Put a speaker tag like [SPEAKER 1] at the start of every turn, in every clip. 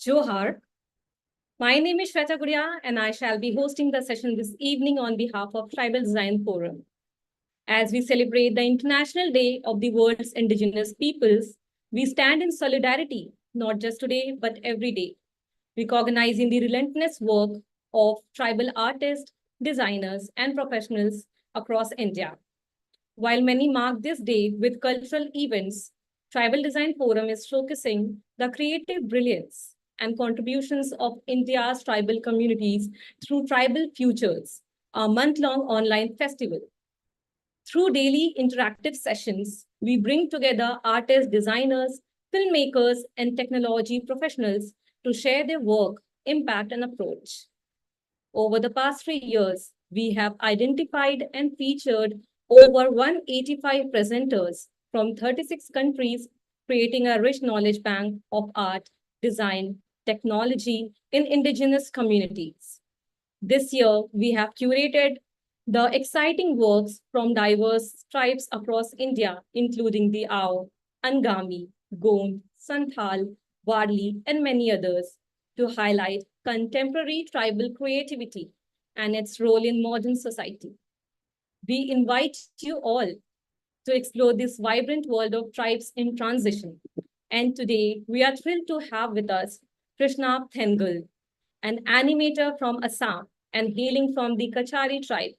[SPEAKER 1] Johar. My name is Shweta Guria, and I shall be hosting the session this evening on behalf of Tribal Design Forum. As we celebrate the International Day of the World's Indigenous Peoples, we stand in solidarity, not just today, but every day, recognizing the relentless work of tribal artists, designers, and professionals across India. While many mark this day with cultural events, Tribal Design Forum is showcasing the creative brilliance and contributions of India's tribal communities through Tribal Futures, a month-long online festival. Through daily interactive sessions, we bring together artists, designers, filmmakers, and technology professionals to share their work, impact, and approach. Over the past 3 years, we have identified and featured over 185 presenters from 36 countries, creating a rich knowledge bank of art, design, technology in indigenous communities. This year, we have curated the exciting works from diverse tribes across India, including the Ao, Angami, Gond, Santhal, Wadli, and many others, to highlight contemporary tribal creativity and its role in modern society. We invite you all to explore this vibrant world of tribes in transition. And today, we are thrilled to have with us Krishna Thengal, an animator from Assam and hailing from the Kachari tribe.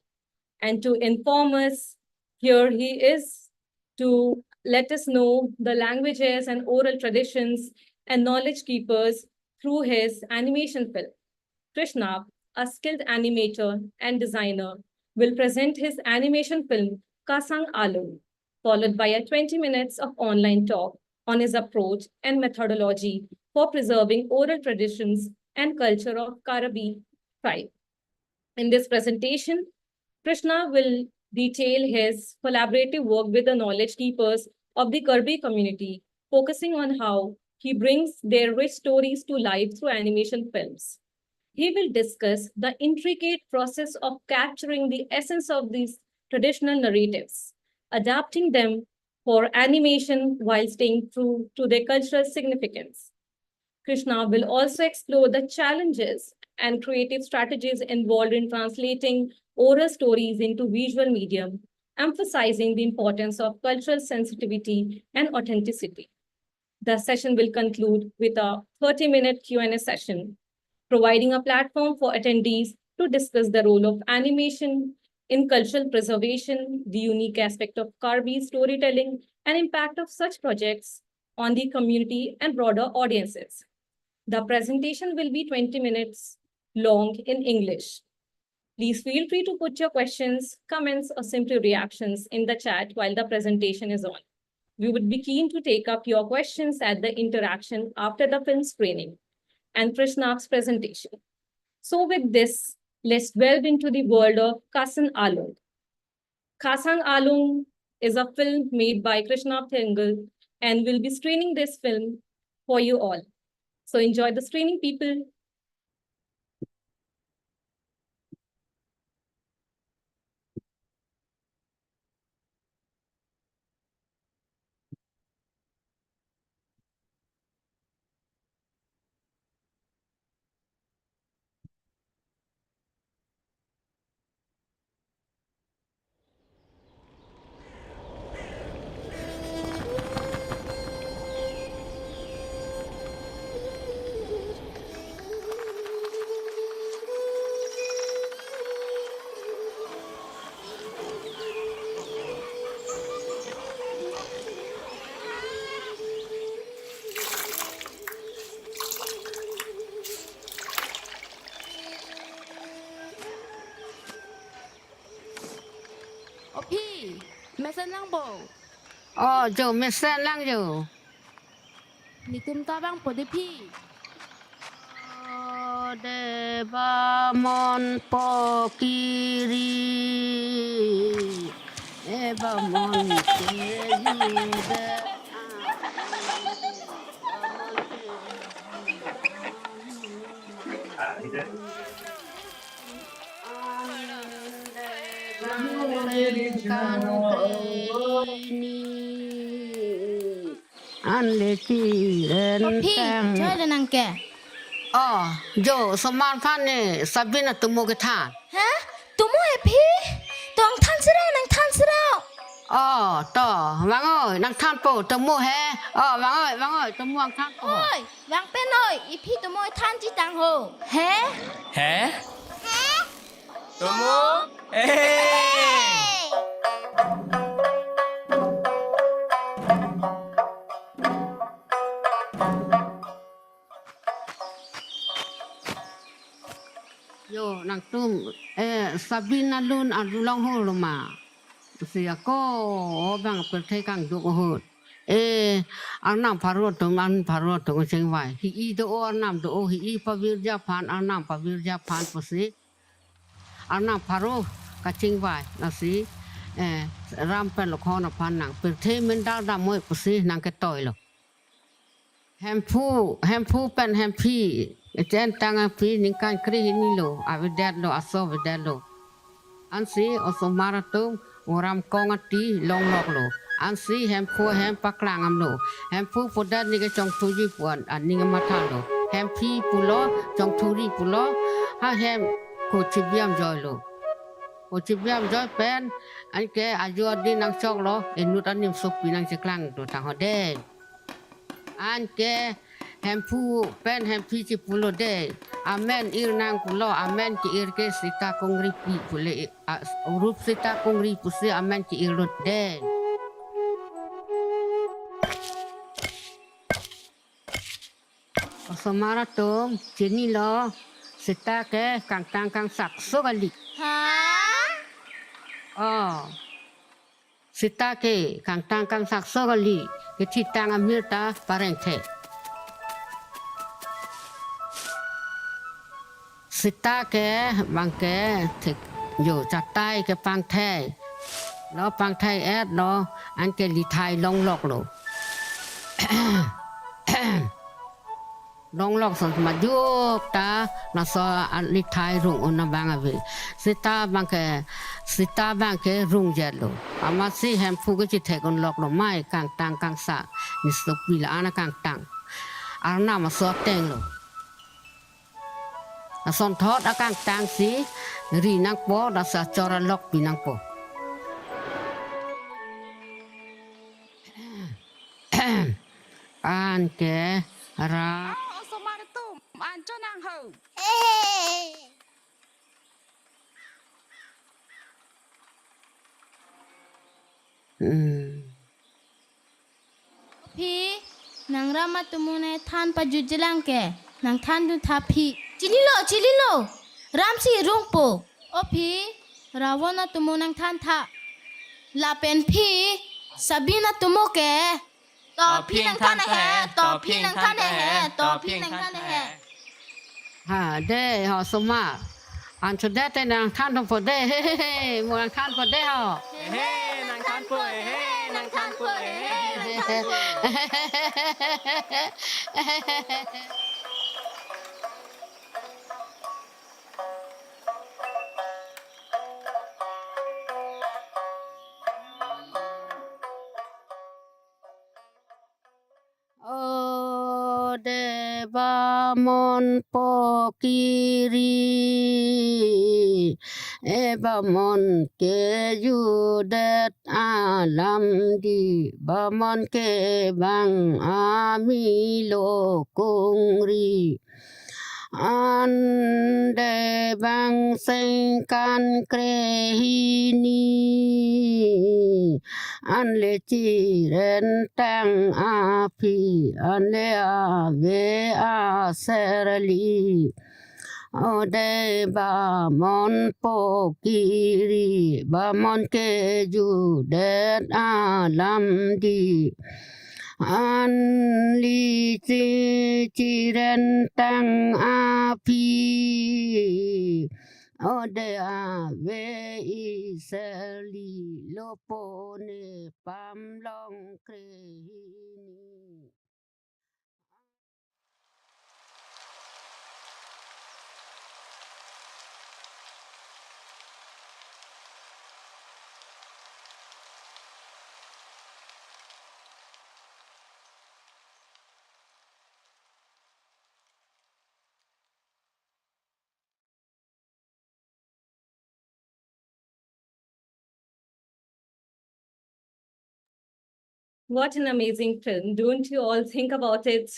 [SPEAKER 1] And to inform us, here he is to let us know the languages and oral traditions and knowledge keepers through his animation film. Krishna, a skilled animator and designer, will present his animation film Kasang Alu, followed by a 20 minutes of online talk on his approach and methodology for preserving oral traditions and culture of Karabi tribe. In this presentation, Krishna will detail his collaborative work with the knowledge keepers of the Karbi community, focusing on how he brings their rich stories to life through animation films. He will discuss the intricate process of capturing the essence of these traditional narratives, adapting them for animation while staying true to their cultural significance. Krishna will also explore the challenges and creative strategies involved in translating oral stories into visual medium, emphasizing the importance of cultural sensitivity and authenticity. The session will conclude with a 30-minute Q&A session, providing a platform for attendees to discuss the role of animation in cultural preservation, the unique aspect of Karbi storytelling, and impact of such projects on the community and broader audiences. The presentation will be 20 minutes long in English. Please feel free to put your questions, comments, or simply reactions in the chat while the presentation is on. We would be keen to take up your questions at the interaction after the film screening and Krishna's presentation. So with this, let's delve into the world of Kasang Alung. Kasang Alung is a film made by Krishna Thengal, and we'll be screening this film for you all. So enjoy the screening, people.
[SPEAKER 2] Opi, mesan lang bo.
[SPEAKER 3] Oh, jo mesen lang jo.
[SPEAKER 2] Nitum tabang po de pi.
[SPEAKER 3] Oh, deva mon po kiri. Deva mon keju de. Ande chi ren
[SPEAKER 2] Opi,
[SPEAKER 3] tang.
[SPEAKER 2] joy dan angke.
[SPEAKER 3] Jo Saman Phan ne Sabina tumo ke than.
[SPEAKER 2] Hả? Tụi mua hẹp hi. Tụi ông than sữa đâu, nàng than sữa đâu.
[SPEAKER 3] To Vang ơi nang than po tumo he. Vang ơi tumo ang than po.
[SPEAKER 2] Ôi, vàng bên ơi, ý phi tụi mua than chỉ tàng hồ. Hả?
[SPEAKER 4] Hả? Tụi mua. Ê!
[SPEAKER 3] Yo nang tum Sabina lun long ho lo ma. Sia ko bang per thai kang du ho. Ang nam parot tung an parot tung sing vai. Hi do o nam do o hi pavirja phan ang nam pavirja phan posi. Ang nam paro ka ching vai na si ram pen lo khona phan nang per thai men da da moi posi nang ke toy lo. Hem phu pen hem phi chen tang phi ning kan kri ni lo avidat lo aso vidat lo an si osomara tum oram kong ati long lok lo an si hem phu hem paklang am lo hem phu podat ni ke chong tu ji puan an ning ma tha lo hem phi pulo chong tu ri pulo ha hem ko chibiam joy lo ko chibiam joy pen an ke ajo din nang chok lo enut an nim sok pi nang cheklang to tang ho de an ke hem phu pen hem phi chi pulo de amen ir nang pulo amen ki ir ke sita kongri pi pule urup sita kongri pusi amen ki ir lot de Samara tom chini lo sita ke kang tang kang sak so gali
[SPEAKER 2] Hả?
[SPEAKER 3] sita ke kang tang kang sak so gali ke thi tang amir ta pareng the sita ke bang ke thik yo cha tai ke pang thai lo pang thai et lo an ke li thai long lok lo long lok son ma juk ta na so an li thai rung on na bang ave sita bang ke rung jet lo ama si hem phu ke chi thai kon lok lo mai kang tang kang sa ni so pi la ana kang tang ar na ma so teng lo son thot akang tang si ri nang po da sa chora lok pi nang po an ke ra
[SPEAKER 2] Samara tum, an cho nàng hầu. Phi, nàng ra mà tụi mua này than pa ju jilang ke, nàng than du tha phi. Chili lo, ram si rung po. Ô phi, rawona tụi mua nàng than tha. La pen phi, Sabina tụi mua ke. Tò phi nàng than hè, tò phi nàng than hè, tò phi nàng than hè.
[SPEAKER 3] ha de ho soma an cho de te nang than thong po de mo nang than po de ho
[SPEAKER 4] Ê, nàng than phụ ê, nàng than phụ ê.
[SPEAKER 3] de ba mon po kiri ba mon ke ju det alam di ba mon ke bang ami lo kongri ande bang seng kan krehini an le chi ren tang api an le ave a serali o de ba mon po kiri ba mon ke ju det alam di an li chi ren tang api o de ave iseli lopone pam long krehini
[SPEAKER 1] What an amazing film. Don't you all think about it?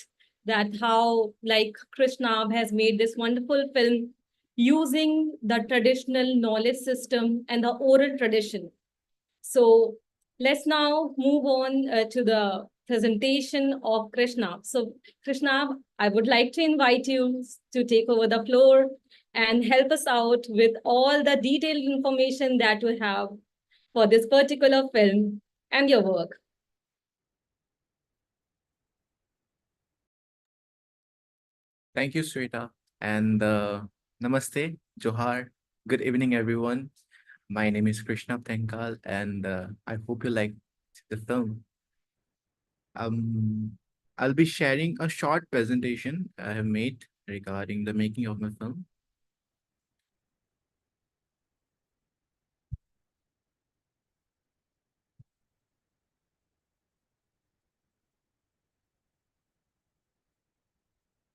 [SPEAKER 1] That how like Krishna has made this wonderful film using the traditional knowledge system and the oral tradition. So let's now move on to the presentation of Krishna. So Krishna, I would like to invite you to take over the floor and help us out with all the detailed information that you have for this particular film and your work.
[SPEAKER 5] Thank you, Sweta. And namaste, Johar. Good evening, everyone. My name is Krishna Tenkal, and I hope you liked the film. I'll be sharing a short presentation I have made regarding the making of my film.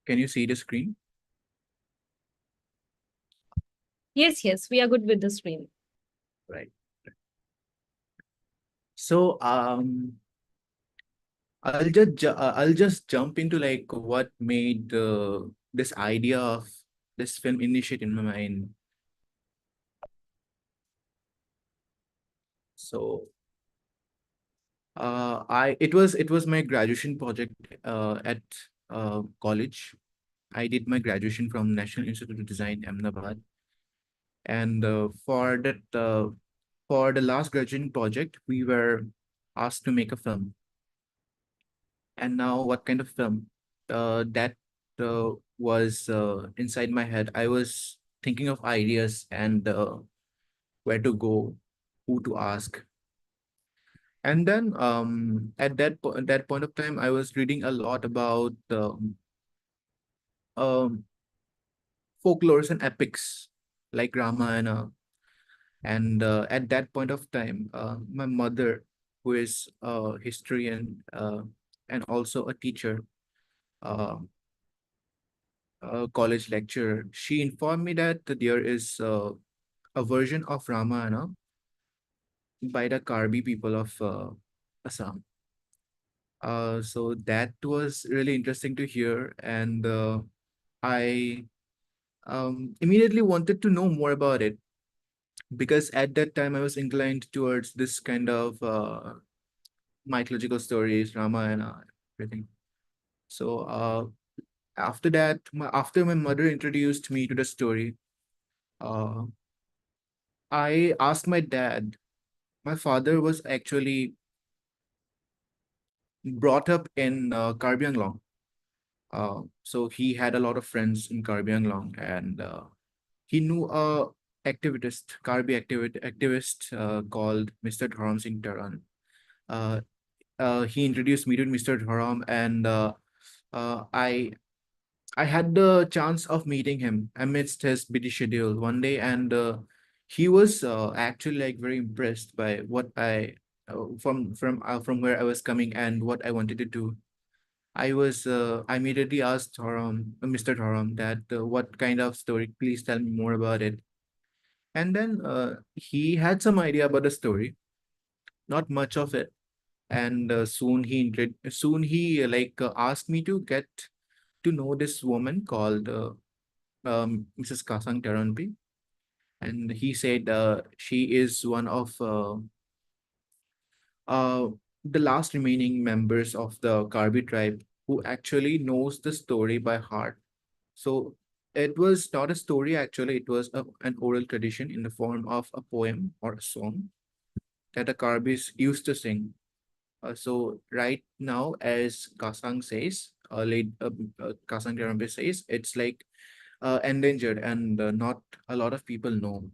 [SPEAKER 5] Can you see the screen?
[SPEAKER 1] Yes, yes, we are good with the screen.
[SPEAKER 5] Right. So I'll just jump into like what made this idea of this film initiate in my mind. So it was my graduation project at college. I did my graduation from National Institute of Design, Ahmedabad, and for the last graduation project, we were asked to make a film. And now, what kind of film? That was inside my head. I was thinking of ideas and where to go, who to ask. And then at that point of time, I was reading a lot about um, folklores and epics like Ramayana. And at that point of time, my mother, who is a historian and also a teacher, uh, a college lecturer, she informed me that there is a version of Ramayana by the Karbi people of Assam. So that was really interesting to hear, and I immediately wanted to know more about it because at that time I was inclined towards this kind of mythological stories, Ramayana, everything. So after that, after my mother introduced me to the story, uh, I asked my dad. My father was actually brought up in Karbi Anglong. So he had a lot of friends in Karbi Anglong, and he knew a activist called Mr. Dharam Singh Taran. He introduced me to Mr. Dharam, and I had the chance of meeting him amidst his busy schedule one day, and he was actually like very impressed by what I from where I was coming and what I wanted to do. I immediately asked Mr. Dharam that what kind of story? Please tell me more about it. And then he had some idea about the story, not much of it. And soon he asked me to get to know this woman called Mrs. Kasang Taranpi. And he said she is one of uh, the last remaining members of the Karbi tribe who actually knows the story by heart. So it was not a story, actually, it was an oral tradition in the form of a poem or a song that the Karbis used to sing. So right now, as Kasang says, Kasang Taranpi says, it's like endangered, and not a lot of people know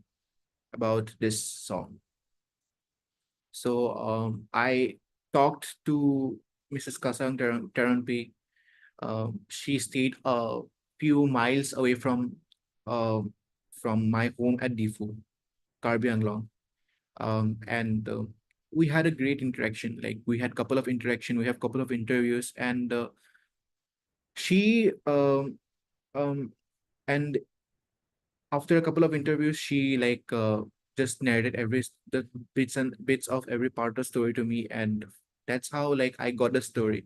[SPEAKER 5] about this song. So I talked to Mrs. Kasang Taranpi. She stayed a few miles away from my home at Difu, Karbi Anglong. And we had a great interaction. Like we had couple of interaction, we have couple of interviews, and she and after a couple of interviews, she just narrated the bits of every part of the story to me, and That's how like I got the story.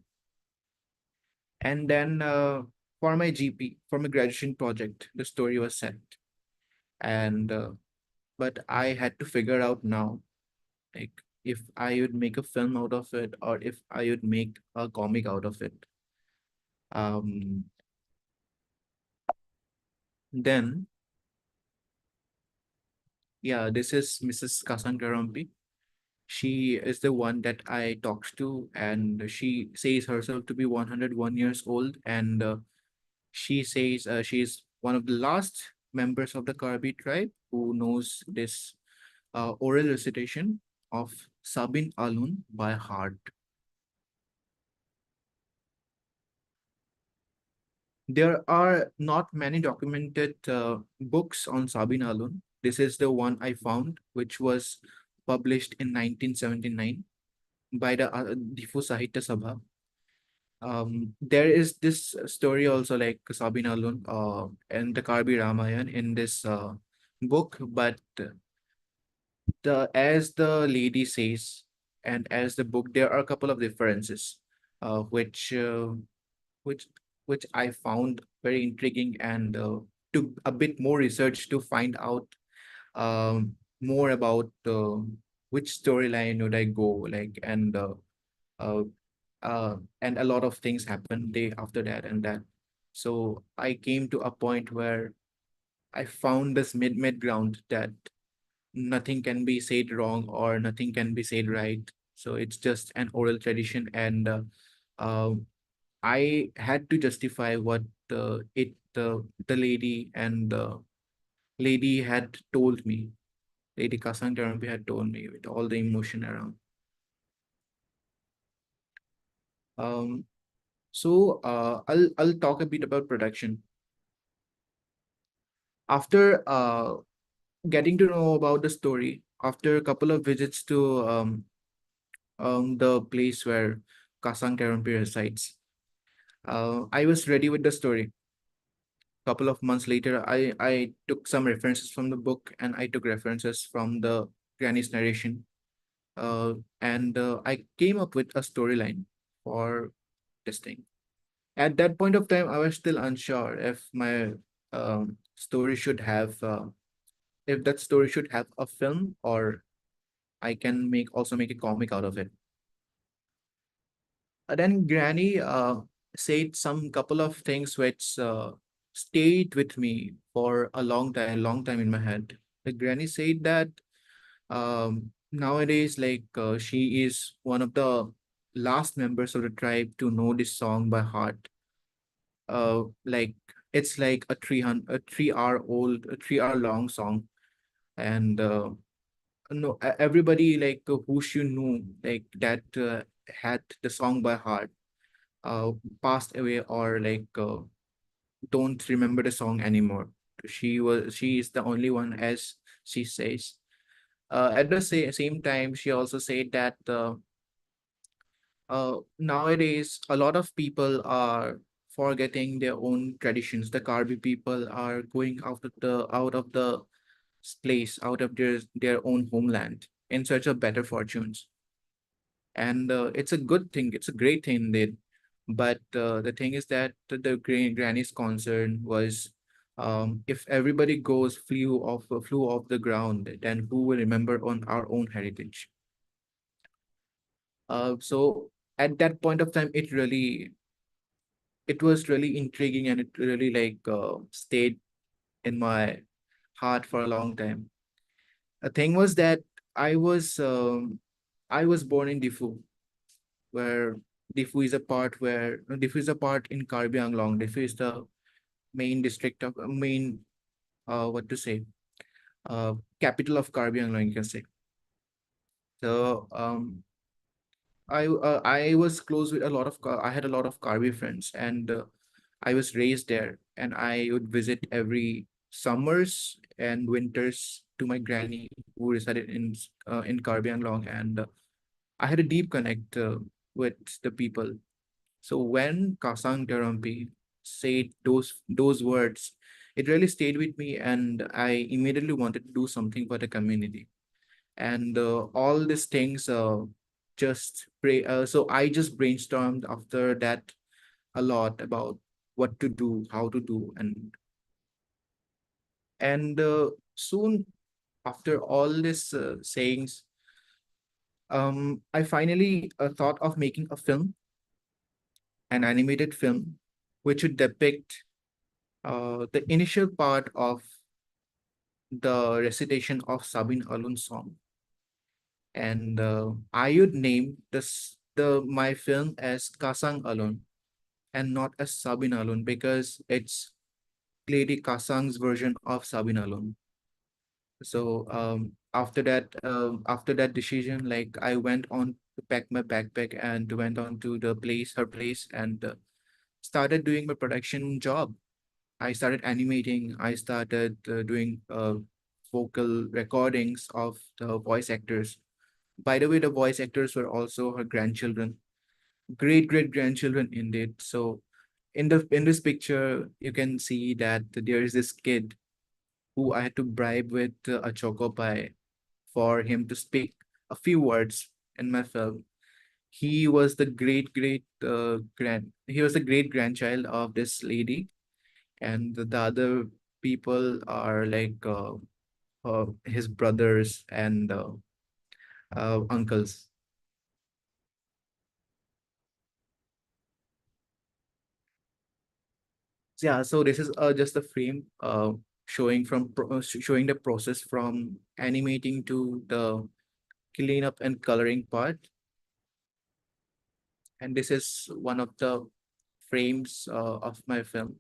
[SPEAKER 5] And then for my GP, for my graduation project, the story was set. And but I had to figure out now, like if I would make a film out of it or if I would make a comic out of it. Um, then yeah, this is Mrs. Kasangarampi. She is the one that I talked to, and she says herself to be 101 years old, and she says she's one of the last members of the Karbi tribe who knows this oral recitation of Sabin Alun by heart. There are not many documented books on Sabin Alun. This is the one I found, which was published in 1979 by the Difu Sahitya Sabha. There is this story also like Sabin Alun and the Karbi Ramayan in this book, but the as the lady says and as the book, there are a couple of differences, uh, which uh, which which I found very intriguing and took a bit more research to find out more about which storyline would I go like uh, and a lot of things happened day after that and that. So I came to a point where I found this mid ground that nothing can be said wrong or nothing can be said right. So it's just an oral tradition, and uh, I had to justify what the lady and the lady had told me. Lady Kasang Tarampi had told me with all the emotion around. Um, I'll talk a bit about production. After getting to know about the story, after a couple of visits to the place where Kasang Tarampi resides, I was ready with the story. Couple of months later, I took some references from the book and I took references from the granny's narration. And I came up with a storyline for this thing. At that point of time, I was still unsure if my story should have if that story should have a film or I can also make a comic out of it. Then Granny said some couple of things which stayed with me for a long time in my head. The Granny said that nowadays, like she is one of the last members of the tribe to know this song by heart. Like it's like a 3 hour old, a 3 hour long song, and no, everybody like who she knew like that had the song by heart uh passed away or like don't remember the song anymore. She is the only one, as she says. At the same time, she also said that nowadays a lot of people are forgetting their own traditions. The Karbi people are going out of the place, out of their own homeland in search of better fortunes. And it's a good thing. It's a great thing indeed. But the thing is that the granny's concern was, if everybody flew off the ground, then who will remember on our own heritage? So at that point of time, it was really intriguing, and it really like stayed in my heart for a long time. The thing was that I was um, I was born in Difu, where Difu is a part where no, Difu is a part in Karbi Anglong. Difu is the main district of main what to say capital of Karbi Anglong, you can say. So I was close with a lot of I had a lot of Karbi friends, and I was raised there, and I would visit every summers and winters to my granny who resided in Karbi Anglong, and I had a deep connect with the people. So when Kasang Tarampi said those words, it really stayed with me, and I immediately wanted to do something for the community. And all these things so I just brainstormed after that a lot about what to do, how to do, and soon after all this sayings, I finally thought of making a film, an animated film, which would depict the initial part of the recitation of Sabin Alun's song, and I would name the my film as Kasang Alun and not as Sabin Alun because it's Lady Kasang's version of Sabin Alun. So after that decision, like I went on to pack my backpack and went on to her place, and started doing my production job. I started animating. I started doing vocal recordings of the voice actors. By the way, the voice actors were also her grandchildren, great grandchildren indeed. So in this picture, you can see that there is this kid who I had to bribe with a choco pie for him to speak a few words in my film. He was the great grandchild of this lady, and the other people are like his brothers and uncles. Yeah, so this is just a frame showing the process from animating to the cleanup and coloring part. And this is one of the frames of my film.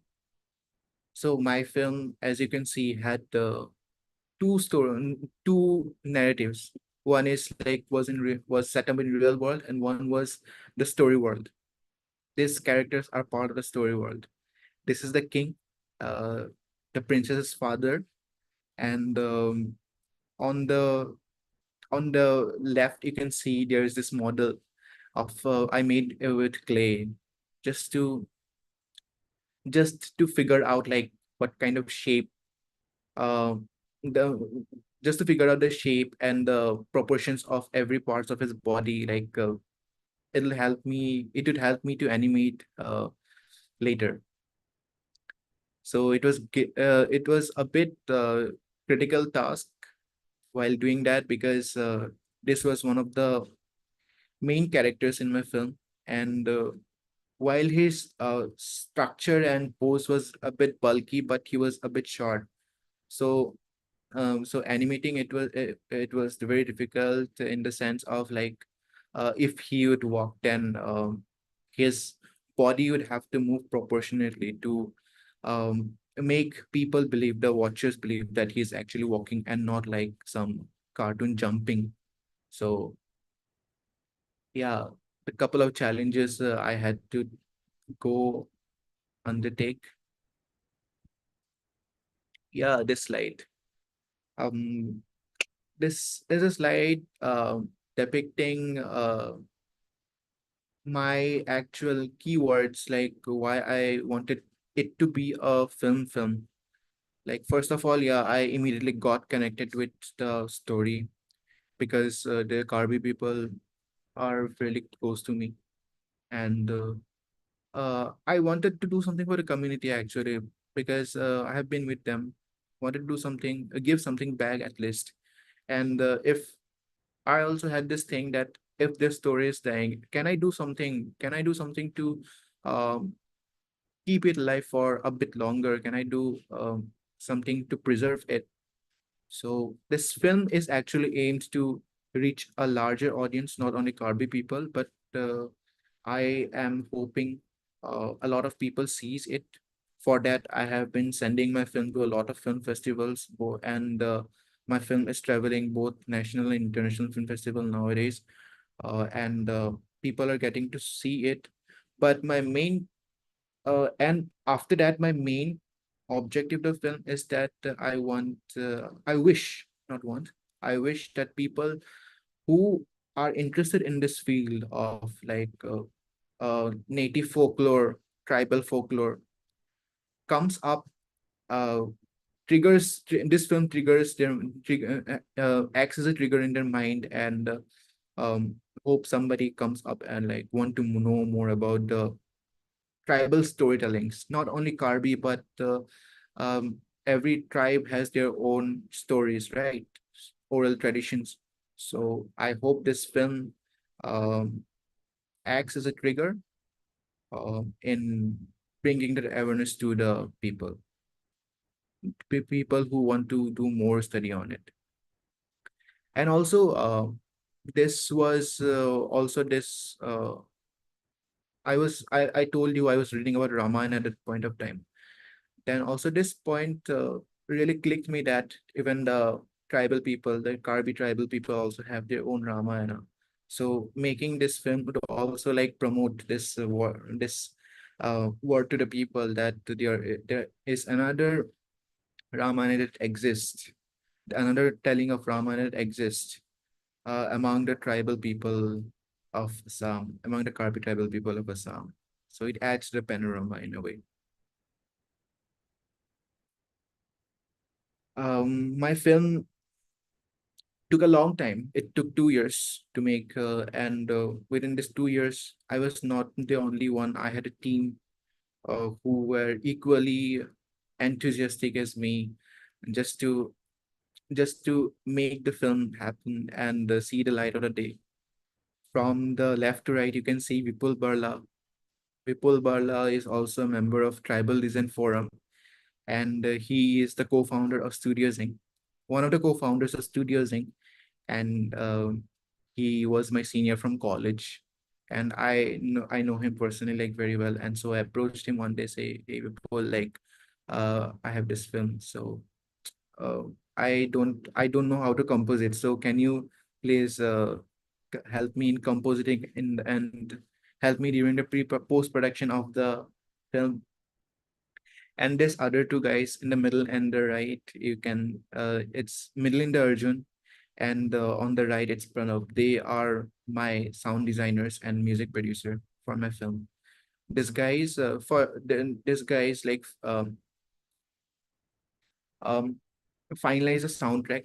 [SPEAKER 5] So my film, as you can see, had two narratives. One is like was set up in real world, and one was the story world. These characters are part of the story world. This is the king, uh, the princess's father, and on the on the left you can see there is this model of I made with clay, just to figure out like what kind of shape uh, the just to figure out the shape and the proportions of every parts of his body. Like it would help me to animate later. So it was a bit critical task while doing that because this was one of the main characters in my film, and while his structure and pose was a bit bulky, but he was a bit short. So so animating it was very difficult in the sense of like if he would walk, then his body would have to move proportionately to make people believe, the watchers believe, that he's actually walking and not like some cartoon jumping. So yeah, a couple of challenges I had to go undertake. Yeah, this slide. Um, this is a slide depicting my actual keywords, like why I wanted it to be a film. Like first of all, yeah, I immediately got connected with the story because the Karbi people are really close to me, and I wanted to do something for the community actually because I have been with them. Wanted to do something, give something back at least. And if I also had this thing that if this story is dying, can I do something? Can I do something to um, keep it alive for a bit longer? Can I do something to preserve it? So this film is actually aimed to reach a larger audience, not only Karbi people, but I am hoping a lot of people sees it. For that, I have been sending my film to a lot of film festivals, and my film is traveling both national and international film festival nowadays, and people are getting to see it. But my main and after that, my main objective of the film is that I wish, not want, I wish that people who are interested in this field of like native folklore, tribal folklore, comes up, uh, this film triggers acts as a trigger in their mind, and hope somebody comes up and like want to know more about the tribal storytellings. Not only Karbi, but every tribe has their own stories, right? Oral traditions. So I hope this film um, acts as a trigger in bringing that awareness to the people, people who want to do more study on it. And also, this was also this. I told you I was reading about Ramayana at that point of time. Then also this point really clicked me that even the tribal people, the Karbi tribal people also have their own Ramayana. So making this film would also like promote this word to the people that there is another Ramayana that exists, another telling of Ramayana that exists among the tribal people of Assam, among the Karbi tribal people of Assam. So it adds to the panorama in a way. My film took a long time. It took 2 years to make, and within this 2 years, I was not the only one. I had a team who were equally enthusiastic as me, just to just to make the film happen and see the light of the day. From the left to right, you can see Vipul Barla. Vipul Barla is also a member of Tribal Design Forum, and he is the co-founder of Studio Zinc, one of the co-founders of Studio Zinc, and he was my senior from college, and I know him personally like very well, and so I approached him one day, say, hey, Vipul, like, I have this film, so uh, I don't know how to compose it, so can you please help me in compositing and help me during the post production of the film. And this other two guys in the middle and the right, you can it's Milinda Arjun, and on the right it's Pranav. They are my sound designers and music producer for my film. This guys like um finalize a soundtrack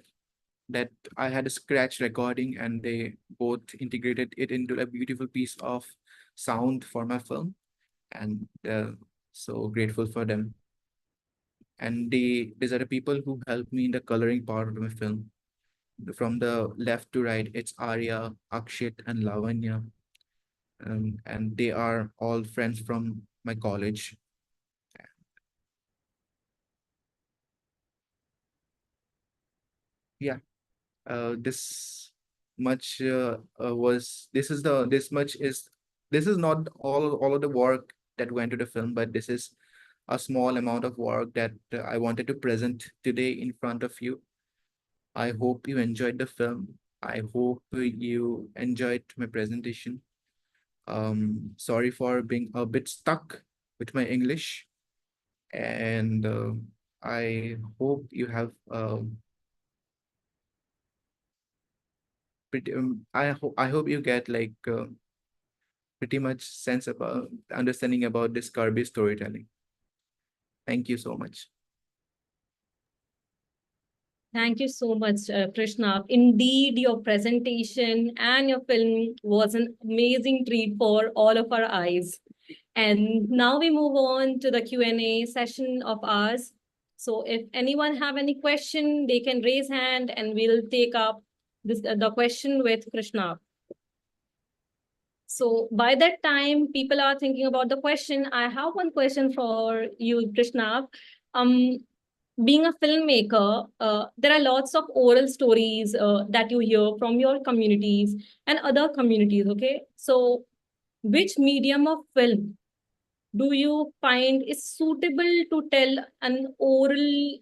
[SPEAKER 5] that I had a scratch recording, and they both integrated it into a beautiful piece of sound for my film, and so grateful for them. And these are the people who helped me in the coloring part of my film. From the left to right, it's Arya, Akshit, and Lavanya, and they are all friends from my college. Yeah, this much was this is the this much is this is not all of the work that went to the film, but this is a small amount of work that I wanted to present today in front of you. I hope you enjoyed the film. I hope you enjoyed my presentation. Sorry for being a bit stuck with my English, and I hope you have I hope you get like pretty much sense about understanding about this Karbi storytelling. Thank you so much.
[SPEAKER 1] Thank you so much, Krishna. Indeed, your presentation and your film was an amazing treat for all of our eyes. And now we move on to the Q&A session of ours. So if anyone have any question, they can raise hand and we'll take up the question with Krishna. So by that time, people are thinking about the question. I have one question for you, Krishna. Being a filmmaker, there are lots of oral stories that you hear from your communities and other communities, okay? So which medium of film do you find is suitable to tell an oral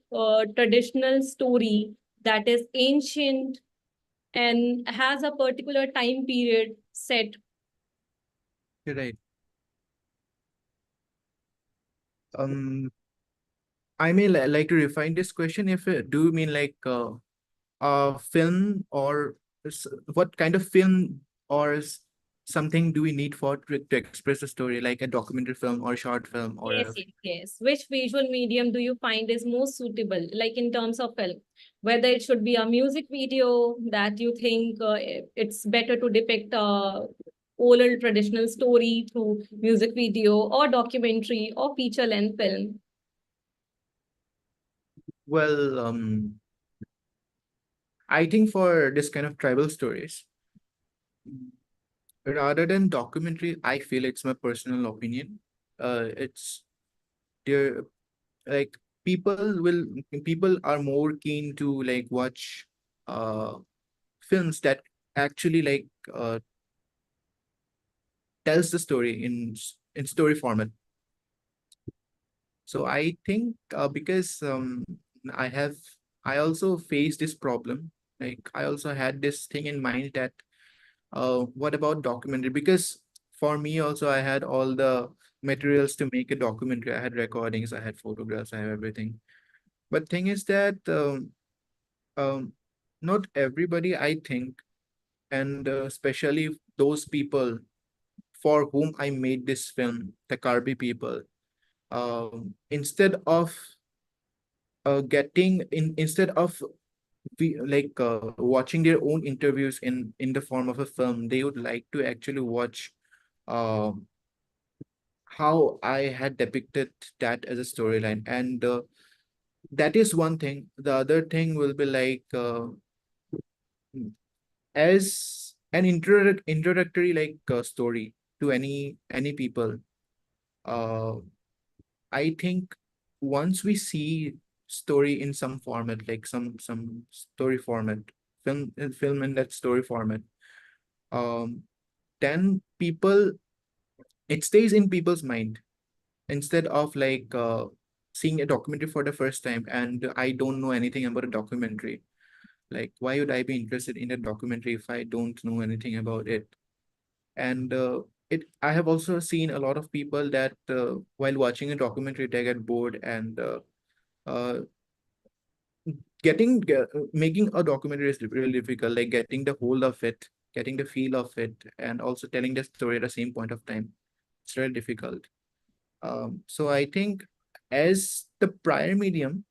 [SPEAKER 1] traditional story that is ancient and has a particular time period set?
[SPEAKER 5] You're right. Um, I may like to refine this question. If do you mean like a film or what kind of film or something do we need for to express a story, like a documentary film or a short film or
[SPEAKER 1] Yes,
[SPEAKER 5] a
[SPEAKER 1] yes, yes. Which visual medium do you find is most suitable, like in terms of film? whether it should be a music video that you think it's better to depict a oral traditional story through music video or documentary or feature length film.
[SPEAKER 5] Well, I think for this kind of tribal stories, rather than documentary, I feel it's my personal opinion. It's there, like people are more keen to like watch films that actually tells the story in story format. So I think because I also face this problem. Like I also had this thing in mind that what about documentary? Because for me also I had all the materials to make a documentary. I had recordings, I had photographs, I have everything. But thing is that um, not everybody, I think, and especially those people for whom I made this film, the Karbi people, instead of instead of watching their own interviews in the form of a film, they would like to actually watch uh, how I had depicted that as a storyline. And that is one thing. The other thing will be as an introductory story to any people. I think once we see story in some format, like some story format, film in that story format, um, then people it stays in people's mind instead of seeing a documentary for the first time and I don't know anything about a documentary. Like, why would I be interested in a documentary if I don't know anything about it? And I have also seen a lot of people that while watching a documentary, they get bored and uh, making a documentary is really difficult, like getting the hold of it, getting the feel of it, and also telling the story at the same point of time. It's really difficult. So I think as the prior medium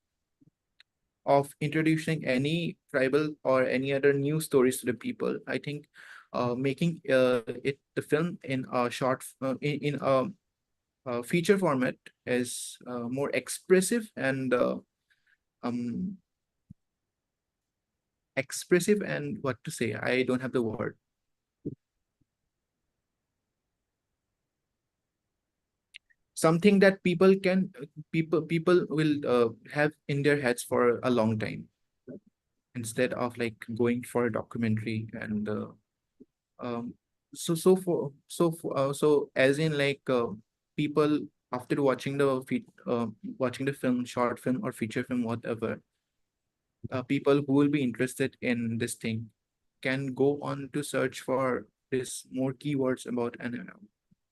[SPEAKER 5] of introducing any tribal or any other new stories to the people, I think making the film in a in a feature format is more expressive and um what to say, I don't have the word. Something that people will have in their heads for a long time instead of like going for a documentary and um so as in people after watching the film, short film or feature film, whatever, people who will be interested in this thing can go on to search for this more keywords about, and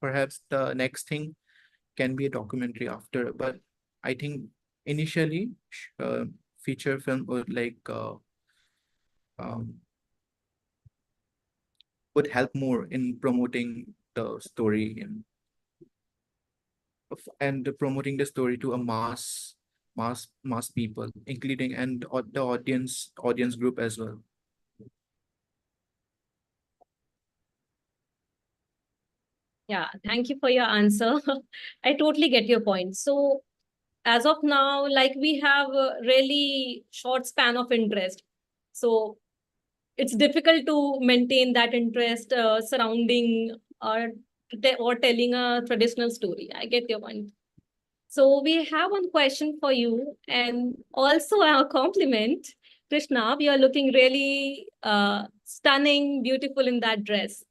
[SPEAKER 5] perhaps the next thing can be a documentary after. But I think initially feature film um, would help more in promoting the story and promoting the story to a mass people, including and the audience group as well.
[SPEAKER 1] Yeah, thank you for your answer. I totally get your point. So as of now, like we have a really short span of interest. So it's difficult to maintain that interest surrounding or telling a traditional story. I get your point. So we have one question for you and also a compliment. Krishna, you are looking really stunning, beautiful in that dress.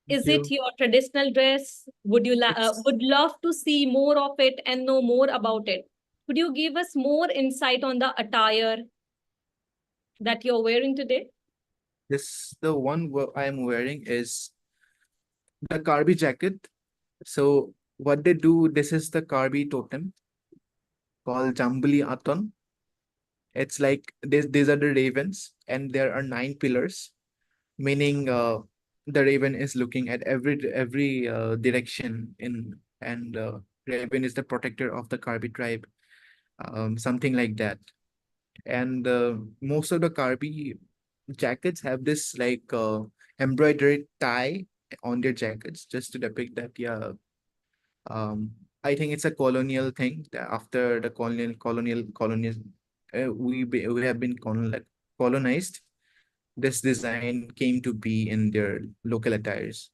[SPEAKER 1] Is it
[SPEAKER 5] You
[SPEAKER 1] your traditional dress? Would love to see more of it and know more about it. Could you give us more insight on the attire that you're wearing today?
[SPEAKER 5] this the one I am wearing is the Karbi jacket. So what they do, this is the Karbi totem called Jambuli Aton. It's like these are the ravens, and there are 9 pillars, meaning the raven is looking at every direction in, and raven is the protector of the Karbi tribe, something like that. And most of the Karbi jackets have this like embroidered tie on their jackets just to depict that, yeah. I think it's a colonial thing that after the colonial we have been colonized. This design came to be in their local attires.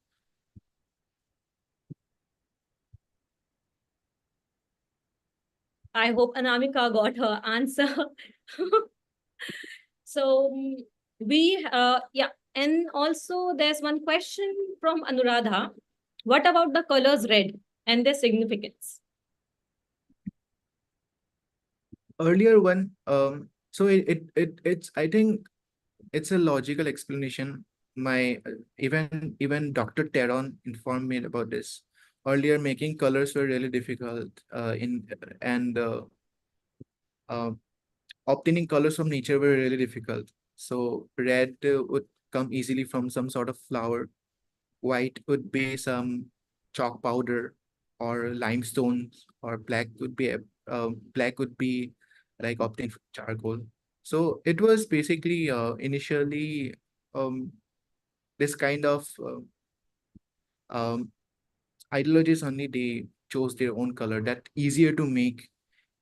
[SPEAKER 1] I hope Anamika got her answer. So yeah, and also there's one question from Anuradha. What about the colors red and their significance?
[SPEAKER 5] Earlier one, so it's I think it's a logical explanation. My even Dr. Teron informed me about this. Earlier, making colors were really difficult. Uh, obtaining colors from nature were really difficult. So red would come easily from some sort of flower. White would be some chalk powder or limestones, or black would be like obtained from charcoal. So it was basically initially this kind of ideologies only. They chose their own color that easier to make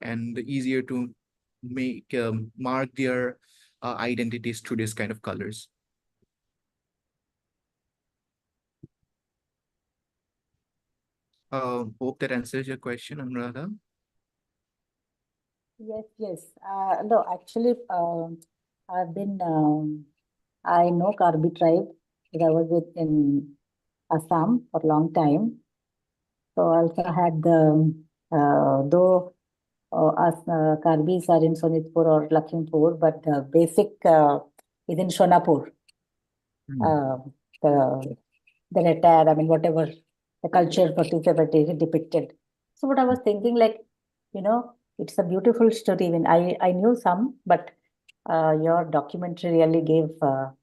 [SPEAKER 5] and easier to make mark their identities through this kind of colors. Hope that answers your question, Anuradha.
[SPEAKER 6] Yes, yes. No, actually, I've been, I know Karbi tribe because I was in Assam for a long time. So I also had the, though us Karbis are in Sonitpur or Lakhimpur, but the basic is in Shonapur. The attire, I mean, whatever the culture participated depicted. So what I was thinking, like, it's a beautiful story. I mean, I knew some, but your documentary really gave a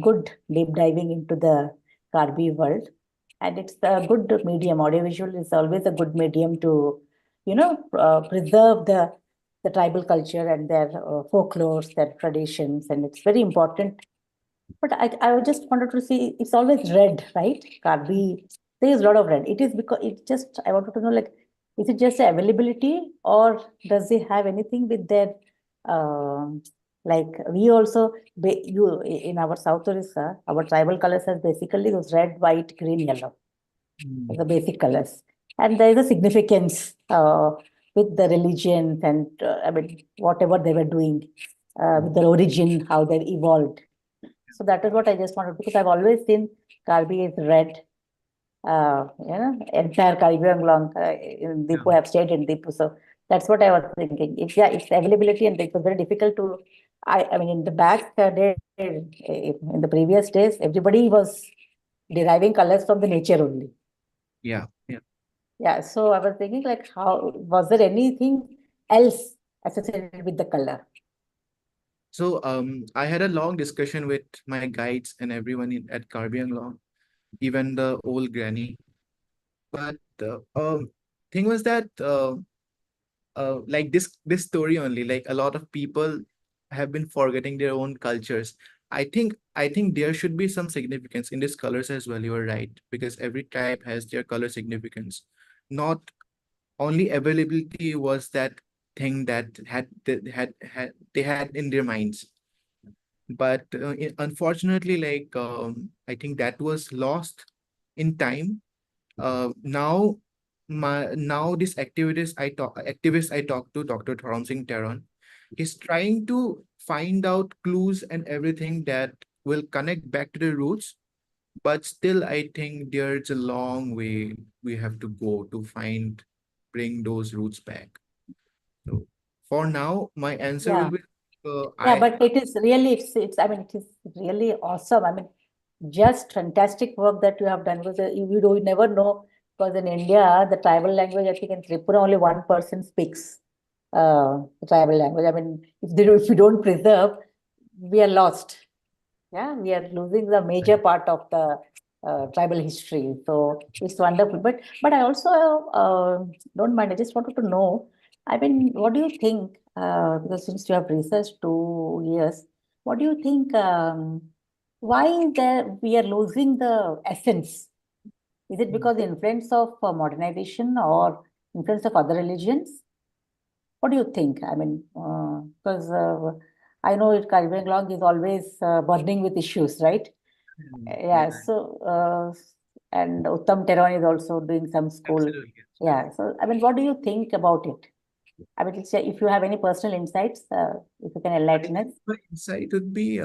[SPEAKER 6] good deep diving into the Karbi world. And it's a good medium. Audiovisual is always a good medium to, preserve the tribal culture and their folklores, their traditions. And it's very important. But I just wanted to see, it's always red, right? Karbi, there is a lot of red. It is because it's just, I wanted to know, like, is it just availability or does it have anything with their, like we also, in our South Orissa, our tribal colors are basically those red, white, green, yellow, the basic colors. And there is a significance with the religion and, I mean, whatever they were doing with their origin, how they evolved. So that is what I just wanted, because I've always seen Karbi is red. Entire Karbi Anglong in Dipu, have stayed in Dipu. So that's what I was thinking. It's availability, and it was very difficult to. I mean, in the back day, in the previous days, everybody was deriving colors from the nature only.
[SPEAKER 5] Yeah.
[SPEAKER 6] Yeah. So I was thinking, like, how was there anything else associated with the color?
[SPEAKER 5] So I had a long discussion with my guides and everyone at Karbi Anglong, even the old granny. But the thing was that like this story only, like a lot of people have been forgetting their own cultures. I think there should be some significance in these colors as well. You are right, because every tribe has their color significance. Not only availability was that thing that they had in their minds, but unfortunately, like I think that was lost in time. Now this activist I talked to, Dr. Dharam Singh Teron, is trying to find out clues and everything that will connect back to the roots, but still I think there's a long way we have to go to bring those roots back. So for now, my answer
[SPEAKER 6] Yeah.
[SPEAKER 5] will be
[SPEAKER 6] Yeah, but it is really, I mean, it is really awesome. I mean, just fantastic work that you have done, because you never know, because in India, the tribal language, I think in Tripura, only one person speaks the tribal language. I mean, if we don't preserve, we are lost. Yeah, we are losing the major part of the tribal history. So it's wonderful. But I also don't mind. I just wanted to know, I mean, what do you think? Because since you have researched 2 years, what do you think? Why we are losing the essence? Is it because the influence of modernization or influence of other religions? What do you think? I mean, because I know it, Karbi Anglong is always burning with issues, right? Yeah. So, and Uttam Teron is also doing some school.
[SPEAKER 5] Absolutely.
[SPEAKER 6] Yeah. So, I mean, what do you think about it? I mean, if you have any personal insights, if you can enlighten us.
[SPEAKER 5] My insight would be,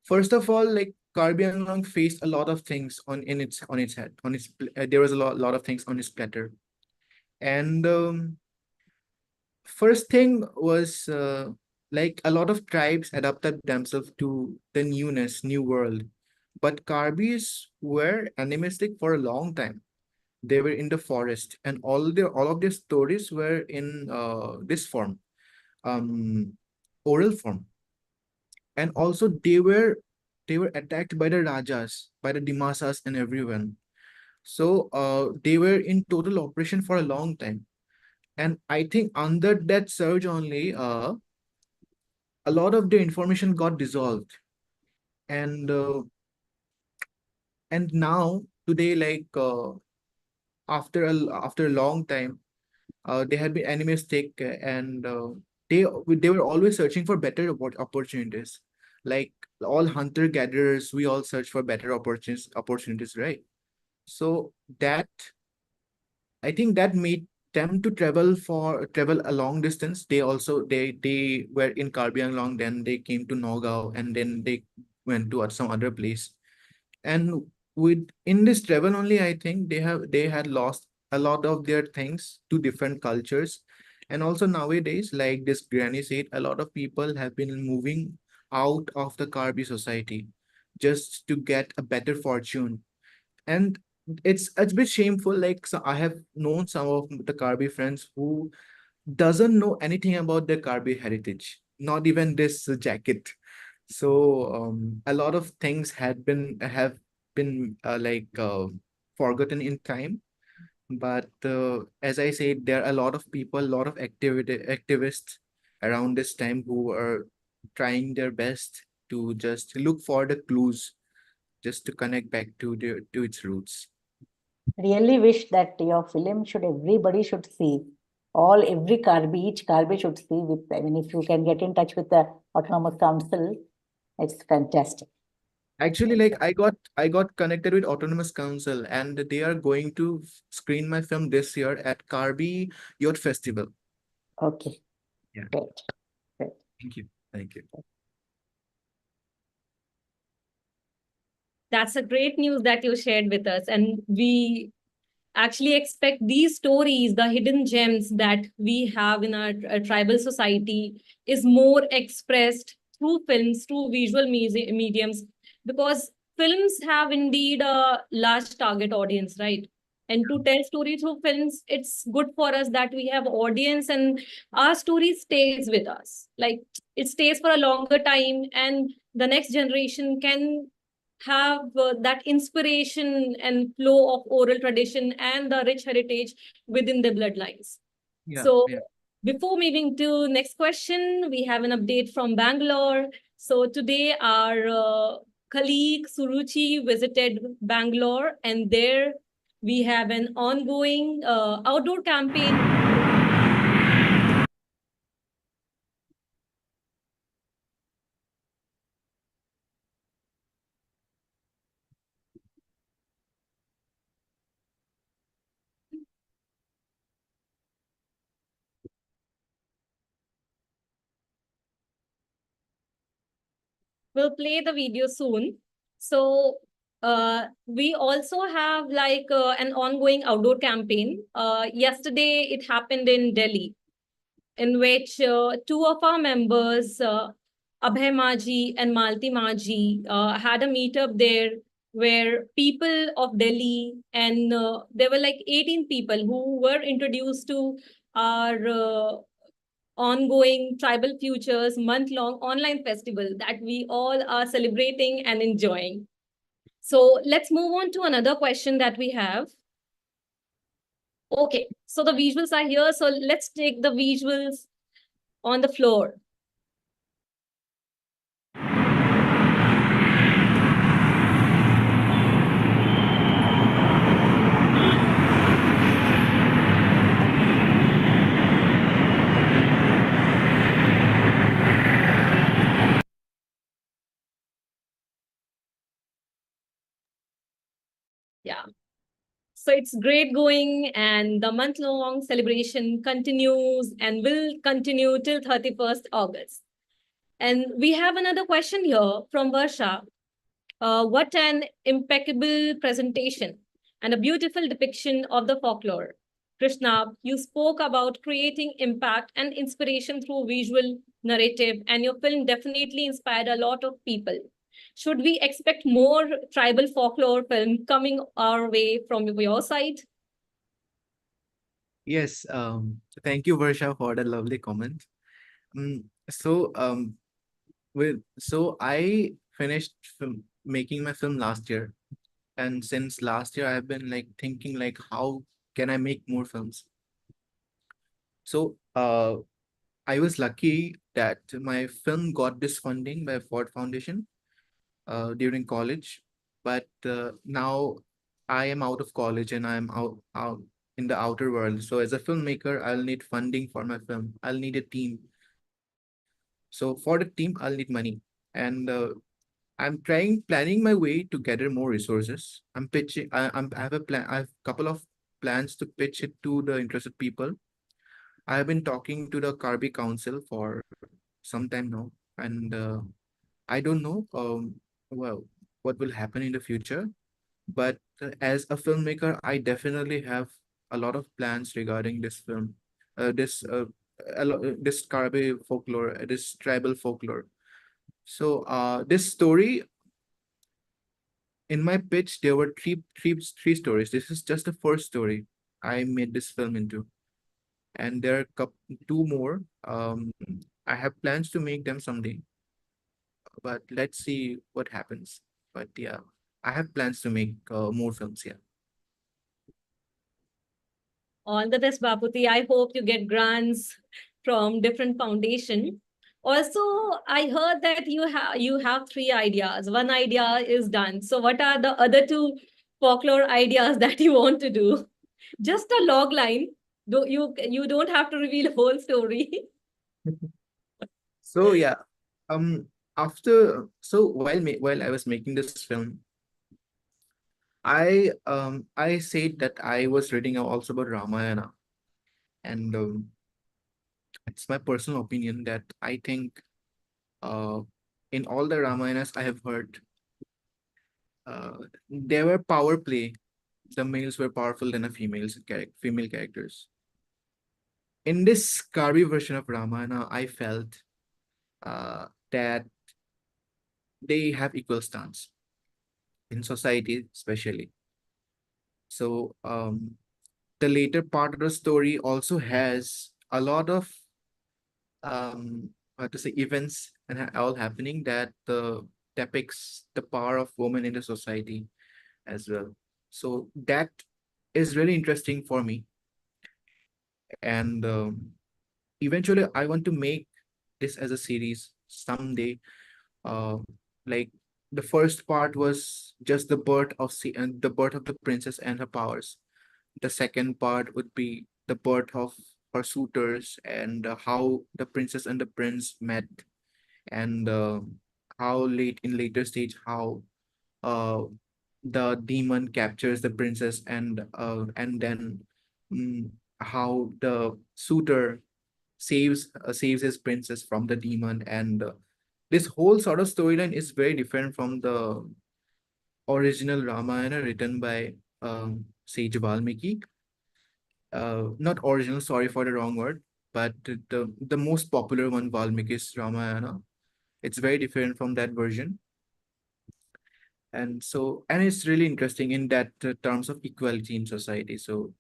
[SPEAKER 5] first of all, like Karbi Anglong faced a lot of things on its head, there was a lot of things on its platter. And first thing was, like a lot of tribes adapted themselves to the new world. But Karbis were animistic for a long time. They were in the forest, and all of their stories were in this form, um, oral form. And also they were attacked by the Rajas, by the Dimasas and everyone. So they were in total operation for a long time. And I think under that surge only, a lot of the information got dissolved. And now today, like after a long time, they had been animistic, and they were always searching for better opportunities. Like all hunter gatherers, we all search for better opportunities, right? So that, I think that made them to travel a long distance. They were in Karbi Anglong, then they came to Nogao, and then they went to some other place. And with in this travel only, I think they had lost a lot of their things to different cultures. And also nowadays, like this granny said, a lot of people have been moving out of the Karbi society just to get a better fortune. And it's a bit shameful. Like, so I have known some of the Karbi friends who doesn't know anything about their Karbi heritage, not even this jacket. So a lot of things have been forgotten in time. But as I said, there are a lot of people, a lot of activists around this time who are trying their best to just look for the clues, just to connect back to its roots.
[SPEAKER 6] Really wish that your film everybody should see. Every Karbi, each Karbi should see with, I mean, if you can get in touch with the Autonomous Council, it's fantastic.
[SPEAKER 5] Actually, like I got connected with Autonomous Council, and they are going to screen my film this year at Karbi Youth Festival.
[SPEAKER 6] Okay.
[SPEAKER 5] Yeah.
[SPEAKER 6] Great. Great.
[SPEAKER 5] Thank you. Thank you.
[SPEAKER 1] That's a great news that you shared with us. And we actually expect these stories, the hidden gems that we have in our tribal society, is more expressed through films, through visual mediums, because films have indeed a large target audience, right? And to tell story through films, it's good for us that we have audience and our story stays with us. Like it stays for a longer time, and the next generation can have that inspiration and flow of oral tradition and the rich heritage within the bloodlines.
[SPEAKER 5] Yeah.
[SPEAKER 1] So
[SPEAKER 5] Yeah.
[SPEAKER 1] before moving to next question, we have an update from Bangalore. So today our colleague Suruchi visited Bangalore, and there we have an ongoing outdoor campaign. We'll play the video soon. So we also have like an ongoing outdoor campaign. Yesterday, it happened in Delhi, in which two of our members, Abhay Maji and Malti Maji, had a meetup there where people of Delhi, and there were like 18 people who were introduced to our ongoing Tribal Futures month-long online festival that we all are celebrating and enjoying. So let's move on to another question that we have. Okay, so the visuals are here. So let's take the visuals on the floor. Yeah. So it's great going, and the month-long celebration continues and will continue till 31st August. And we have another question here from Varsha. What an impeccable presentation and a beautiful depiction of the folklore. Krishna, you spoke about creating impact and inspiration through visual narrative, and your film definitely inspired a lot of people. Should we expect more tribal folklore film coming our way from your side?
[SPEAKER 5] Yes, thank you, Varsha, for the lovely comment. Mm, so, I finished making my film last year, and since last year, I've been like thinking like, how can I make more films? So, I was lucky that my film got this funding by Ford Foundation during college, but now I am out of college and I'm out in the outer world. So as a filmmaker, I'll need funding for my film. I'll need a team. So for the team, I'll need money. And I'm planning my way to gather more resources. I'm pitching. I have a plan. I have a couple of plans to pitch it to the interested people. I have been talking to the Karbi Council for some time now, and I don't know well what will happen in the future, but as a filmmaker, I definitely have a lot of plans regarding this film, this Karbi folklore, this tribal folklore. So this story in my pitch, there were three stories. This is just the first story I made this film into, and there are two more. I have plans to make them someday, but let's see what happens. But yeah, I have plans to make more films. Yeah.
[SPEAKER 1] All the best, Baputi. I hope you get grants from different foundation. Also, I heard that you have three ideas. One idea is done. So what are the other two folklore ideas that you want to do? Just a log line. You don't have to reveal whole story.
[SPEAKER 5] So yeah, um, while I was making this film, I said that I was reading also about Ramayana, and it's my personal opinion that I think uh in all the Ramayanas I have heard, there were power play. The males were powerful than the female characters. In this Karbi version of Ramayana, I felt that they have equal stance in society, especially. So the later part of the story also has a lot of how to say events and all happening that depicts the power of women in the society as well. So that is really interesting for me, and eventually I want to make this as a series someday. Uh, like the first part was just the birth of the princess and her powers. The second part would be the birth of her suitors and how the princess and the prince met, and how later stage how uh, the demon captures the princess, and then how the suitor saves his princess from the demon, and this whole sort of storyline is very different from the original Ramayana written by Sage Valmiki. Not original, sorry for the wrong word, but the most popular one, Valmiki's Ramayana. It's very different from that version, and it's really interesting in that terms of equality in society. So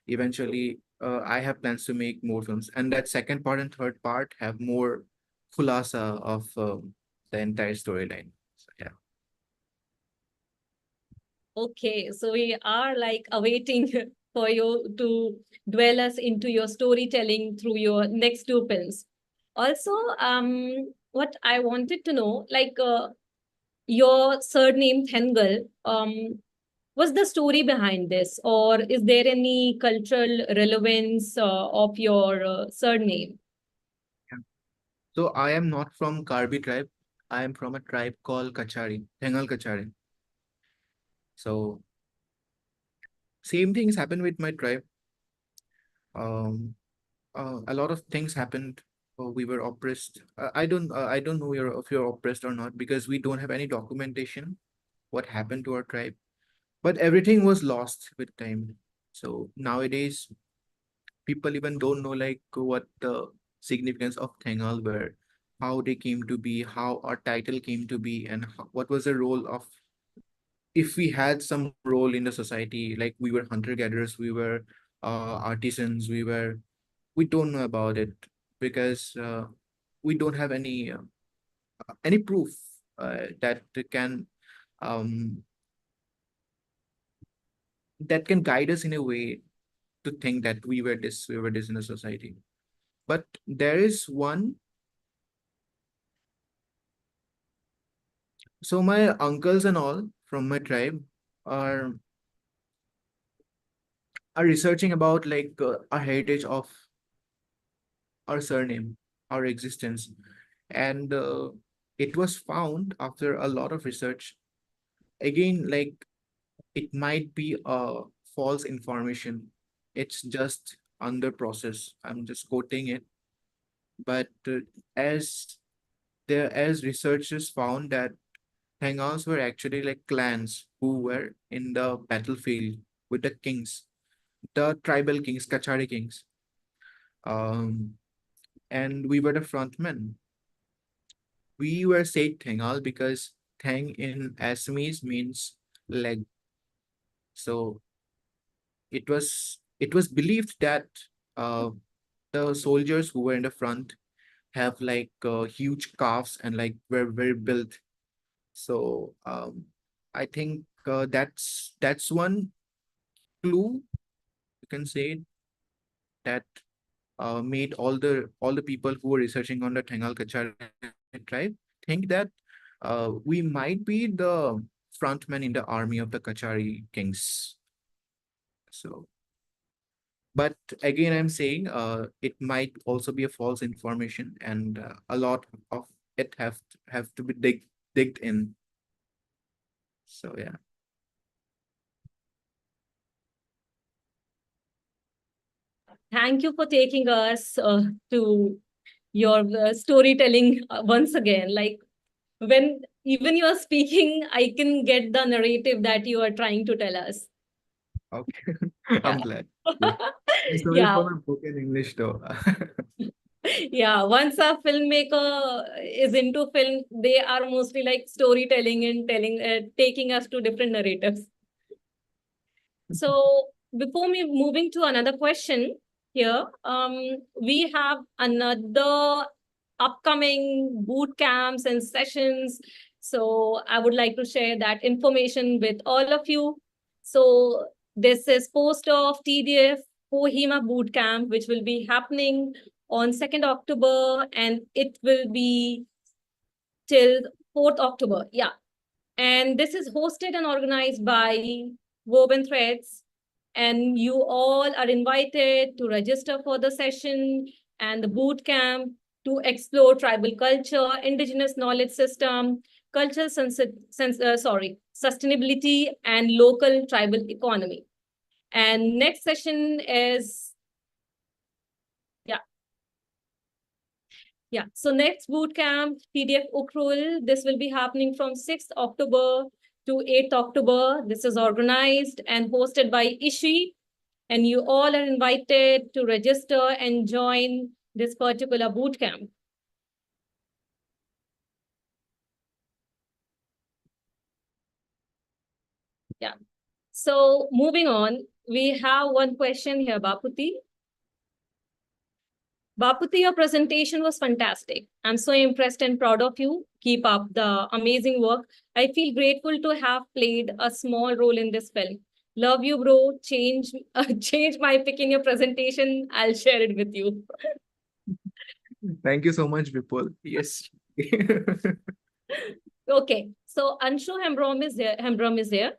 [SPEAKER 5] eventually, I have plans to make more films, and that second part and third part have more khulasa of the entire storyline. So yeah.
[SPEAKER 1] Okay, so we are like awaiting for you to dwell us into your storytelling through your next two films. Also, what I wanted to know, like your surname Thengal, what's the story behind this, or is there any cultural relevance of your surname?
[SPEAKER 5] So I am not from Karbi tribe. I am from a tribe called Kachari, Thengal Kachari. So same things happened with my tribe. A lot of things happened. We were oppressed. I don't know if you're oppressed or not, because we don't have any documentation what happened to our tribe. But everything was lost with time. So nowadays, people even don't know like what the significance of Thengal were, how they came to be, how our title came to be, and what was the role of, if we had some role in the society, like we were hunter-gatherers, we were artisans, we don't know about it, because we don't have any proof that um, that can guide us in a way to think that we were this in a society. But there is one. So my uncles and all from my tribe are are researching about like our heritage of our surname, our existence, and it was found after a lot of research. Again, like it might be a false information. It's just under process. I'm just quoting it, but as as researchers found that Thangals were actually like clans who were in the battlefield with the kings, the tribal kings, Kachari kings. Um, and we were the frontmen. We were said Thengal because Thang in Assamese means leg. So it was believed that uh, the soldiers who were in the front have like huge calves and like were very built. So I think that's one clue, you can say, that made all the people who were researching on the Thengal Kachar tribe think that we might be the frontmen in the army of the Kachari kings. So, but again, I'm saying it might also be a false information, and a lot of it have to be digged in. So yeah.
[SPEAKER 1] Thank you for taking us to your storytelling once again. Like when even you are speaking, I can get the narrative that you are trying to tell us.
[SPEAKER 5] Okay.
[SPEAKER 1] Yeah.
[SPEAKER 5] I'm glad. Yeah. Sorry
[SPEAKER 1] Yeah.
[SPEAKER 5] for my broken English though.
[SPEAKER 1] Yeah, once a filmmaker is into film, they are mostly like storytelling and telling, taking us to different narratives. So before me moving to another question here, we have another upcoming boot camps and sessions. So I would like to share that information with all of you. So this is post of TDF Kohima boot camp, which will be happening on 2nd October, and it will be till 4th October. Yeah. And this is hosted and organized by Woven Threads. And you all are invited to register for the session and the boot camp to explore tribal culture, indigenous knowledge system, cultural sustainability, and local tribal economy. And next session is, yeah. So next boot camp, TDF Ukhrul, this will be happening from 6th October to 8th October. This is organized and hosted by Ishi. And you all are invited to register and join this particular boot camp. Yeah. So moving on, we have one question here, Baputi. Baputi, your presentation was fantastic. I'm so impressed and proud of you. Keep up the amazing work. I feel grateful to have played a small role in this film. Love you, bro. Change my pick in your presentation. I'll share it with you.
[SPEAKER 5] Thank you so much, Vipul. Yes.
[SPEAKER 1] Okay, so Anshu Hembrom is there. Hembrom is here.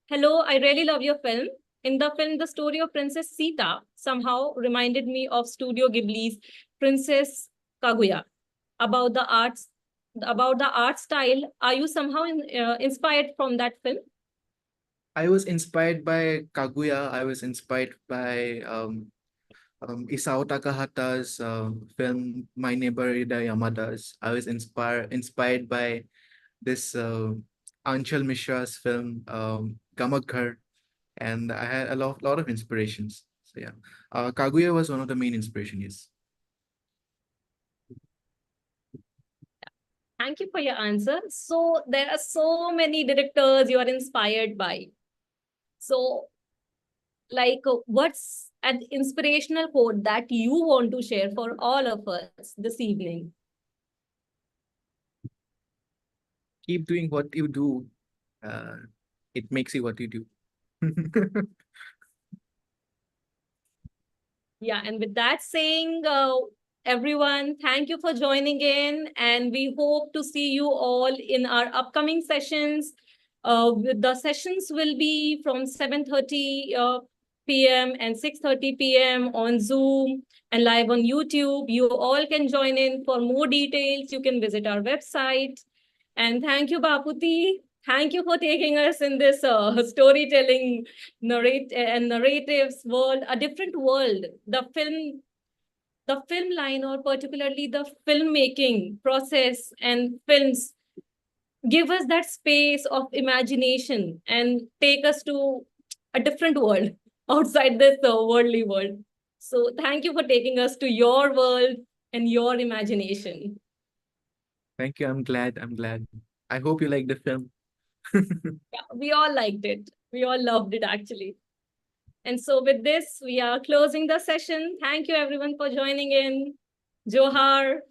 [SPEAKER 1] Hello, I really love your film. In the film, the story of Princess Sita somehow reminded me of Studio Ghibli's Princess Kaguya. About the art style. Are you somehow inspired from that film?
[SPEAKER 5] I was inspired by Kaguya. I was inspired by Isao Takahata's film My Neighbor Ida Yamada's. I was inspired by this Anchal Mishra's film Gamaghar, and I had a lot of inspirations. So yeah, Kaguya was one of the main inspirations. Yes.
[SPEAKER 1] Thank you for your answer. So there are so many directors you are inspired by. So, like, what's an inspirational quote that you want to share for all of us this evening?
[SPEAKER 5] Keep doing what you do. It makes you what you do.
[SPEAKER 1] Yeah, and with that saying, everyone, thank you for joining in, and we hope to see you all in our upcoming sessions. The sessions will be from 7:30 p.m. and 6:30 p.m. on Zoom and live on YouTube. You all can join in. For more details, you can visit our website. And thank you, Baputi. Thank you for taking us in this storytelling narratives world, a different world. The film line, or particularly the filmmaking process and films, give us that space of imagination and take us to a different world outside this worldly world. So thank you for taking us to your world and your imagination.
[SPEAKER 5] Thank you. I'm glad. I hope you like the film.
[SPEAKER 1] Yeah, we all liked it. We all loved it, actually. And so with this, we are closing the session. Thank you, everyone, for joining in. Johar.